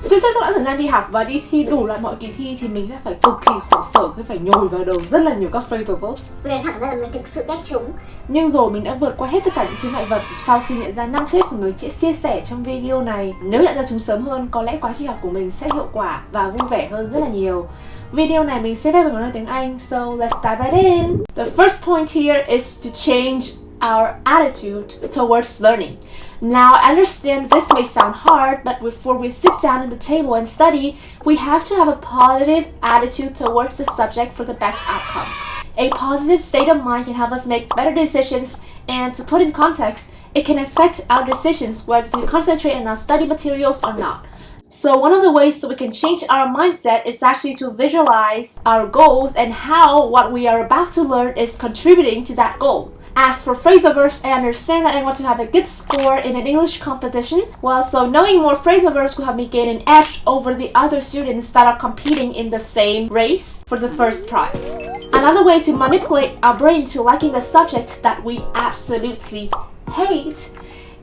Xuyên suốt quãng thời gian đi học và đi thi đủ loại mọi kỳ thi thì mình sẽ phải cực kỳ khổ sở khi phải nhồi vào đầu rất là nhiều các phrasal verbs. Về thẳng ra là mình thực sự ghét chúng. Nhưng rồi mình đã vượt qua hết tất cả những chướng ngại vật sau khi nhận ra 5 tips người sẽ chia sẻ trong video này. Nếu nhận ra chúng sớm hơn, có lẽ quá trình học của mình sẽ hiệu quả và vui vẻ hơn rất là nhiều. Video này mình sẽ viết bằng nói tiếng Anh, so let's dive right in. The first point here is to change our attitude towards learning. Now, I understand this may sound hard, but before we sit down at the table and study, we have to have a positive attitude towards the subject for the best outcome. A positive state of mind can help us make better decisions, and to put in context, it can affect our decisions whether to concentrate on our study materials or not. So one of the ways that we can change our mindset is actually to visualize our goals and how what we are about to learn is contributing to that goal. As for phrasal verbs, I understand that I want to have a good score in an English competition. Well, so knowing more phrasal verbs will help me gain an edge over the other students that are competing in the same race for the first prize. Another way to manipulate our brain into liking the subject that we absolutely hate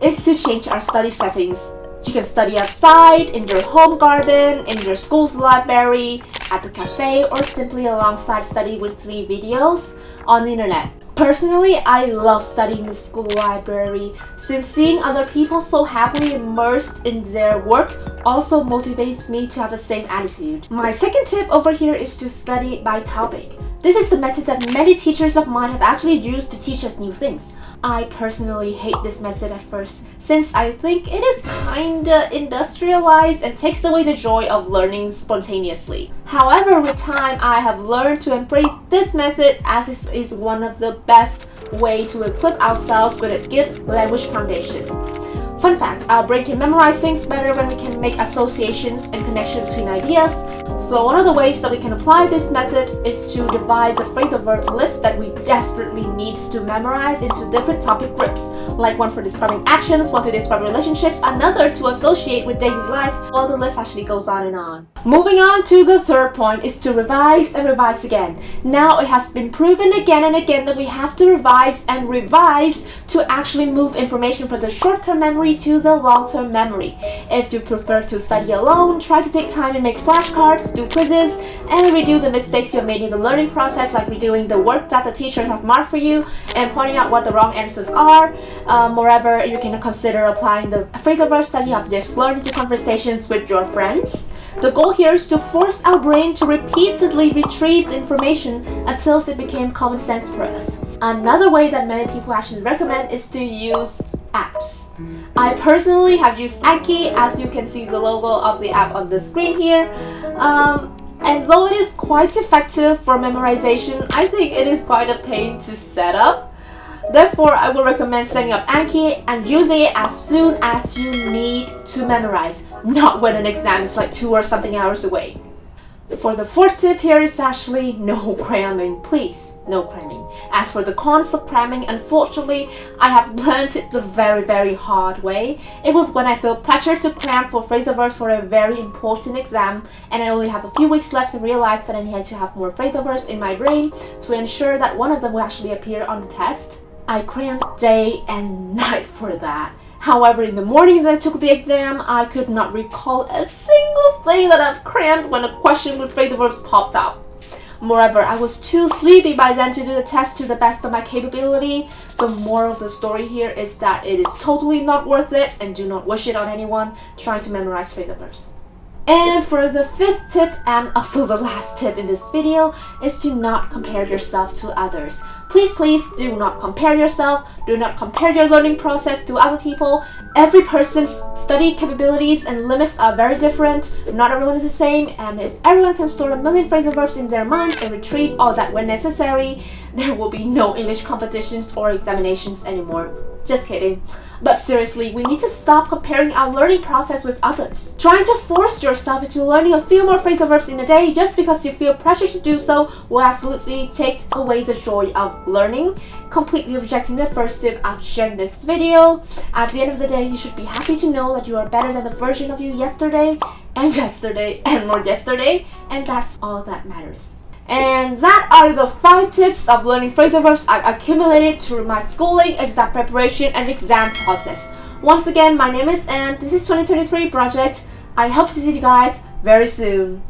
is to change our study settings. You can study outside, in your home garden, in your school's library, at the cafe, or simply alongside study with 3 videos on the internet. Personally, I love studying in the school library since seeing other people so happily immersed in their work also motivates me to have the same attitude. My second tip over here is to study by topic. This is a method that many teachers of mine have actually used to teach us new things. I personally hate this method at first since I think it is kinda industrialized and takes away the joy of learning spontaneously. However, with time, I have learned to embrace this method as it is one of the best way to equip ourselves with a good language foundation. Fun fact, our brain can memorize things better when we can make associations and connections between ideas. So one of the ways that we can apply this method is to divide the phrasal verb list that we desperately need to memorize into different topic groups, like one for describing actions, one to describe relationships, another to associate with daily life, while the list actually goes on and on. Moving on to the third point is to revise and revise again. Now it has been proven again and again that we have to revise and revise to actually move information from the short-term memory to the long-term memory. If you prefer to study alone, try to take time and make flashcards, do quizzes, and redo the mistakes you have made in the learning process, like redoing the work that the teachers have marked for you and pointing out what the wrong answers are. Moreover, you can consider applying the phrasal verbs that you have just learned into conversations with your friends. The goal here is to force our brain to repeatedly retrieve the information until it became common sense for us. Another way that many people actually recommend is to use apps. I personally have used Anki, as you can see the logo of the app on the screen here. And though it is quite effective for memorization, I think it is quite a pain to set up. Therefore, I will recommend setting up Anki and using it as soon as you need to memorize, not when an exam is like 2 or something hours away. For the fourth tip here is actually no cramming, please, no cramming. As for the cons of cramming, unfortunately, I have learned it the very hard way. It was when I felt pressure to cram for phrasal verbs for a very important exam, and I only have a few weeks left and realized that I needed to have more phrasal verbs in my brain to ensure that one of them will actually appear on the test. I crammed day and night for that. However, in the morning that I took the exam, I could not recall a single thing that I've crammed when a question with phrasal verbs popped out. Moreover, I was too sleepy by then to do the test to the best of my capability. The moral of the story here is that it is totally not worth it, and do not wish it on anyone trying to memorize phrasal verbs. And for the fifth tip, and also the last tip in this video, is to not compare yourself to others. Please do not compare yourself. Do not compare your learning process to other people. Every person's study capabilities and limits are very different. Not everyone is the same, and if everyone can store a million phrasal verbs in their minds and retrieve all that when necessary, there will be no English competitions or examinations anymore. Just kidding. But seriously, we need to stop comparing our learning process with others. Trying to force yourself into learning a few more phrasal verbs in a day just because you feel pressure to do so will absolutely take away the joy of learning, completely rejecting the first tip I've shared in this video. At the end of the day, you should be happy to know that you are better than the version of you yesterday, and more yesterday, and that's all that matters. And that are the 5 tips of learning phrasal verbs I've accumulated through my schooling, exam preparation, and exam process. Once again, my name is Anne. This is 2023 project. I hope to see you guys very soon.